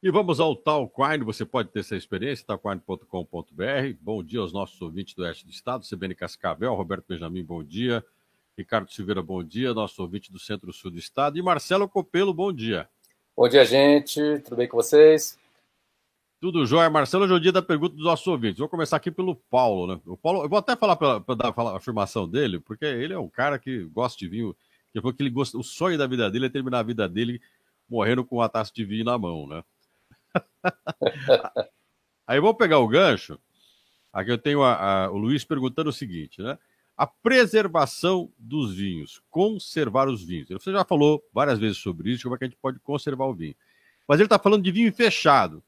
E vamos ao Talk Wine, você pode ter essa experiência, talkwine.com.br. Bom dia aos nossos ouvintes do Oeste do Estado, CBN Cascavel, Roberto Benjamin, bom dia. Ricardo Silveira, bom dia, nosso ouvinte do Centro-Sul do Estado. E Marcelo Copelo, bom dia. Bom dia, gente. Tudo bem com vocês? Tudo jóia. Marcelo, hoje é o dia da pergunta dos nossos ouvintes. Vou começar aqui pelo Paulo, né? O Paulo, eu vou até falar para dar a afirmação dele, porque ele é um cara que gosta de vinho, que foi que ele gosta, o sonho da vida dele é terminar a vida dele morrendo com uma taça de vinho na mão, né? Aí vou pegar o gancho. Aqui eu tenho o Luiz perguntando o seguinte, né? A preservação dos vinhos, conservar os vinhos. Você já falou várias vezes sobre isso, como é que a gente pode conservar o vinho. Mas ele está falando de vinho fechado.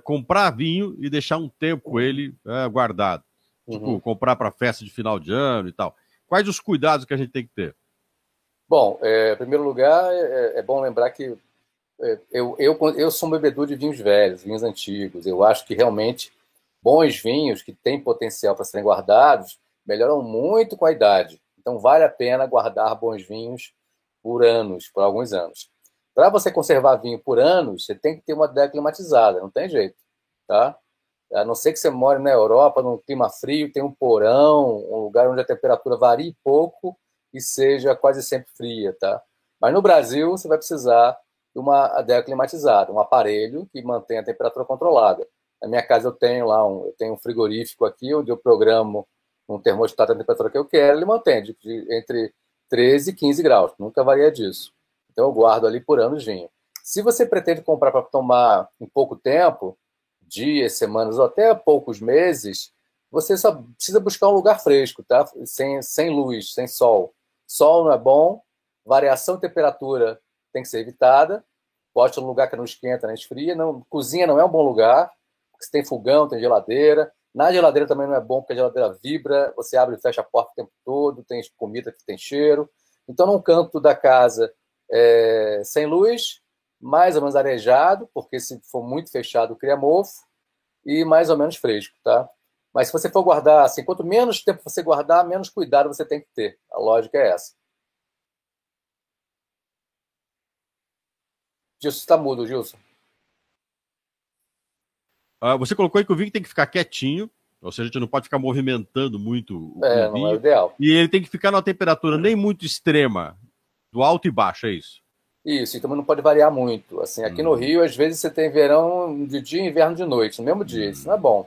Comprar vinho e deixar um tempo ele guardado. Tipo, comprar para festa de final de ano e tal. Quais os cuidados que a gente tem que ter? Bom, em primeiro lugar, é bom lembrar que eu sou um bebedor de vinhos velhos, vinhos antigos. Eu acho que realmente bons vinhos que têm potencial para serem guardados melhoram muito com a idade. Então vale a pena guardar bons vinhos por anos, por alguns anos. Para você conservar vinho por anos, você tem que ter uma adega climatizada, não tem jeito, tá? A não ser que você more na Europa, num clima frio, tem um porão, um lugar onde a temperatura varie pouco e seja quase sempre fria, tá? Mas no Brasil, você vai precisar de uma adega climatizada, um aparelho que mantém a temperatura controlada. Na minha casa eu tenho lá eu tenho um frigorífico aqui, onde eu programo um termostato da temperatura que eu quero, ele mantém entre 13 e 15 graus, nunca varia disso. Então eu guardo ali por anos vinho. Se você pretende comprar para tomar em pouco tempo, dias, semanas ou até poucos meses, você só precisa buscar um lugar fresco, tá? Sem luz, sem sol. Sol não é bom, variação de temperatura tem que ser evitada. Bote um lugar que não esquenta, não esfria. Não, cozinha não é um bom lugar, porque você tem fogão, tem geladeira. Na geladeira também não é bom, porque a geladeira vibra, você abre e fecha a porta o tempo todo, tem comida que tem cheiro. Então, num canto da casa sem luz, mais ou menos arejado, porque se for muito fechado cria mofo, e mais ou menos fresco, tá? Mas se você for guardar, assim, quanto menos tempo você guardar, menos cuidado você tem que ter. A lógica é essa. Gilson, está mudo, Gilson. Você colocou aí que o vinho tem que ficar quietinho, ou seja, a gente não pode ficar movimentando muito o vinho. Não é o ideal. E ele tem que ficar numa temperatura nem muito extrema, do alto e baixo, é isso? Isso, e também não pode variar muito. Assim, aqui no Rio, às vezes você tem verão de dia e inverno de noite, no mesmo dia. Isso não é bom.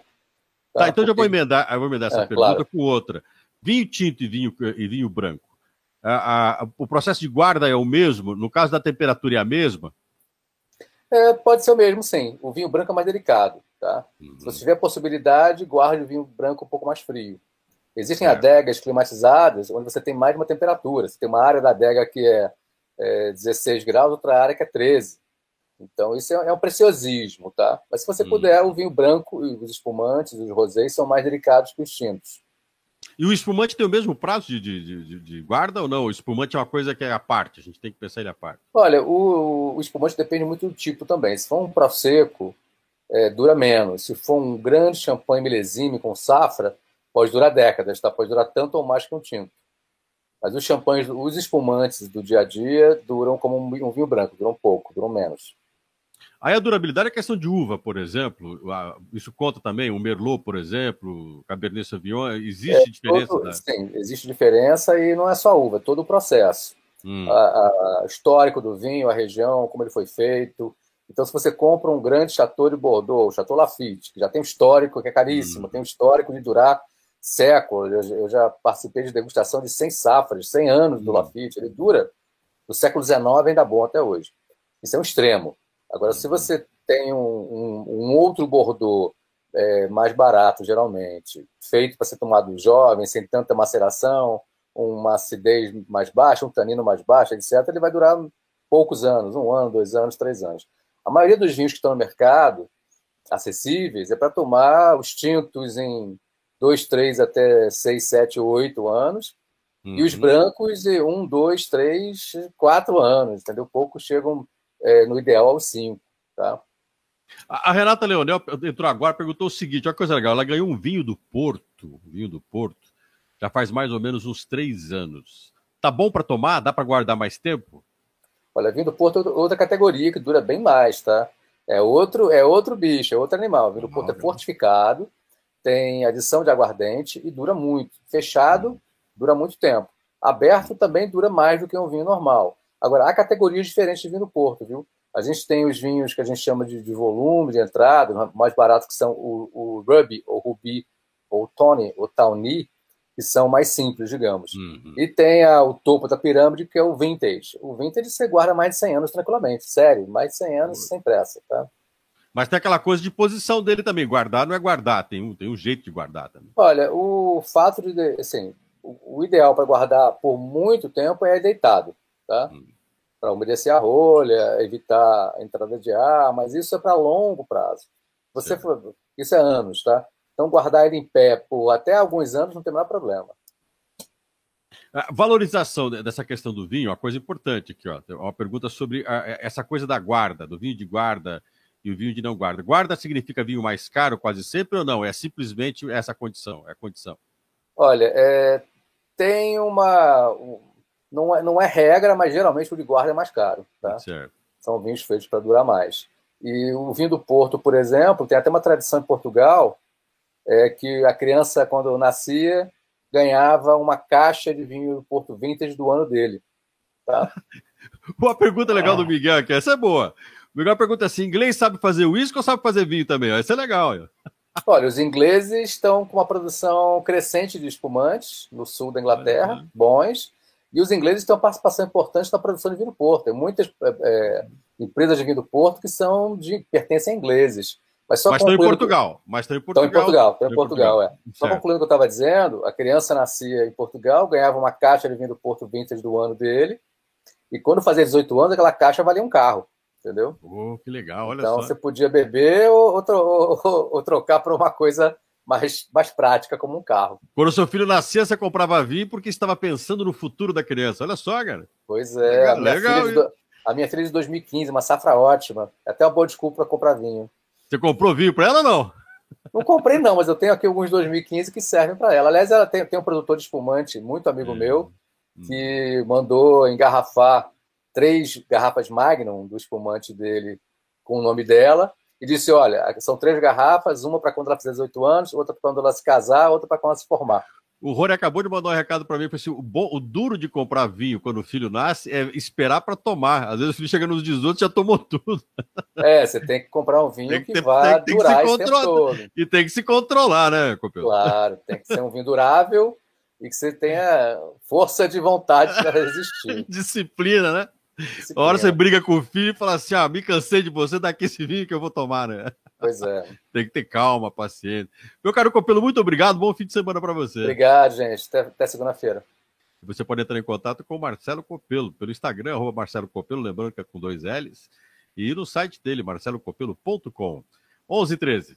Tá, então porque... eu vou emendar essa pergunta claro. com outra. Vinho tinto e vinho branco. O processo de guarda é o mesmo? No caso da temperatura é a mesma? Pode ser o mesmo, sim. O vinho branco é mais delicado, tá? Se você tiver a possibilidade, guarde o vinho branco um pouco mais frio. Existem adegas climatizadas onde você tem mais de uma temperatura. Você tem uma área da adega que é 16 graus, outra área que é 13. Então, isso é um preciosismo, tá? Mas se você puder, o vinho branco e os espumantes, os rosés, são mais delicados que os tintos. E o espumante tem o mesmo prazo de guarda ou não? O espumante é uma coisa que é à parte, a gente tem que pensar ele à parte. Olha, o espumante depende muito do tipo também. Se for um prosecco, dura menos. Se for um grande champanhe milesime com safra, pode durar décadas, tá? Pode durar tanto ou mais que um tinto. Mas os champanhes, os espumantes do dia a dia duram como um vinho branco, duram pouco, duram menos. Aí a durabilidade é questão de uva, por exemplo. Isso conta também, o Merlot, por exemplo, o Cabernet Sauvignon. Existe diferença? Sim, existe diferença e não é só uva, é todo o processo. O histórico do vinho, a região, como ele foi feito. Então, se você compra um grande Chateau de Bordeaux, Chateau Lafite, que já tem um histórico que é caríssimo, tem um histórico de durar séculos. Eu já participei de degustação de 100 safras, 100 anos do Lafite. Ele dura do século XIX, ainda bom até hoje. Isso é um extremo. Agora, se você tem um outro Bordeaux mais barato, geralmente, feito para ser tomado jovem, sem tanta maceração, uma acidez mais baixa, um tanino mais baixo, etc., ele vai durar poucos anos, 1 ano, 2 anos, 3 anos. A maioria dos vinhos que estão no mercado, acessíveis, é para tomar os tintos em 2, 3 até 6, 7, 8 anos, e os brancos de 1, 2, 3, 4 anos, entendeu? Poucos chegam no ideal aos 5, tá? A Renata Leonel entrou agora, perguntou o seguinte, olha que coisa legal, ela ganhou um vinho do Porto, já faz mais ou menos uns 3 anos. Tá bom para tomar? Dá para guardar mais tempo? Olha, vinho do Porto é outra categoria que dura bem mais, tá? É outro bicho, é outro animal. O vinho do Porto é fortificado, tem adição de aguardente e dura muito. Fechado, dura muito tempo. Aberto também dura mais do que um vinho normal. Agora, há categorias diferentes de vinho do Porto, viu? A gente tem os vinhos que a gente chama de volume, de entrada, mais baratos, que são o Ruby, ou Ruby, ou Tony, ou Tawny, que são mais simples, digamos. E tem o topo da pirâmide, que é o Vintage. O Vintage você guarda mais de 100 anos tranquilamente, sério, mais de 100 anos sem pressa, tá? Mas tem aquela coisa de posição dele também. Guardar não é guardar, tem um jeito de guardar também. Olha, o fato de, assim, o ideal para guardar por muito tempo é deitado, tá? Para umedecer a rolha, evitar a entrada de ar, mas isso é para longo prazo. Isso é anos, tá? Então, guardar ele em pé por até alguns anos não tem o menor problema. A valorização dessa questão do vinho, uma coisa importante aqui, ó. Uma pergunta sobre essa coisa da guarda, do vinho de guarda e o vinho de não guarda. Guarda significa vinho mais caro quase sempre ou não? É simplesmente essa condição? É a condição? Olha, tem uma... Não é regra, mas geralmente o de guarda é mais caro, tá? Certo. São vinhos feitos para durar mais. E o vinho do Porto, por exemplo, tem até uma tradição em Portugal, que a criança, quando nascia, ganhava uma caixa de vinho do Porto Vintage do ano dele. Tá? Uma pergunta legal do Miguel aqui, essa é boa. O Miguel pergunta assim, inglês sabe fazer uísque ou sabe fazer vinho também? Essa é legal. Olha, os ingleses estão com uma produção crescente de espumantes no sul da Inglaterra, bons, e os ingleses têm uma participação importante na produção de vinho do Porto. Tem muitas empresas de vinho do Porto que pertencem a ingleses. Mas estão em Portugal. Estão em Portugal, é. Só concluindo o que eu estava dizendo, a criança nascia em Portugal, ganhava uma caixa de vinho do Porto Vintage do ano dele, e quando fazia 18 anos, aquela caixa valia um carro, entendeu? Que legal, olha então, só. Então você podia beber ou trocar por uma coisa mais prática, como um carro. Quando o seu filho nascia, você comprava vinho porque estava pensando no futuro da criança. Olha só, cara. Pois é, a minha filha de 2015, uma safra ótima, até uma boa desculpa para comprar vinho. Você comprou vinho para ela ou não? Não comprei não, mas eu tenho aqui alguns 2015 que servem para ela. Aliás, ela tem um produtor de espumante, muito amigo meu, que mandou engarrafar 3 garrafas Magnum do espumante dele com o nome dela e disse, olha, são 3 garrafas, uma para quando ela fizer 18 anos, outra para quando ela se casar, outra para quando ela se formar. O Rony acabou de mandar um recado para mim, assim, o duro de comprar vinho quando o filho nasce é esperar para tomar. Às vezes o filho chega nos 18 e já tomou tudo. Você tem que comprar um vinho que vai durar esse tempo todo. E tem que se controlar, né, Copelo? Claro, tem que ser um vinho durável e que você tenha força de vontade para resistir. Disciplina, né? A hora você briga com o filho e fala assim, me cansei de você, dá aqui esse vinho que eu vou tomar, né? Pois é. Tem que ter calma, paciência. Meu caro Copelo, muito obrigado, bom fim de semana para você. Obrigado, gente. Até segunda-feira. Você pode entrar em contato com o Marcelo Copelo, pelo Instagram, @Marcelo Copelo, lembrando que é com 2 L's, e no site dele, marcelocopelo.com. 11h13.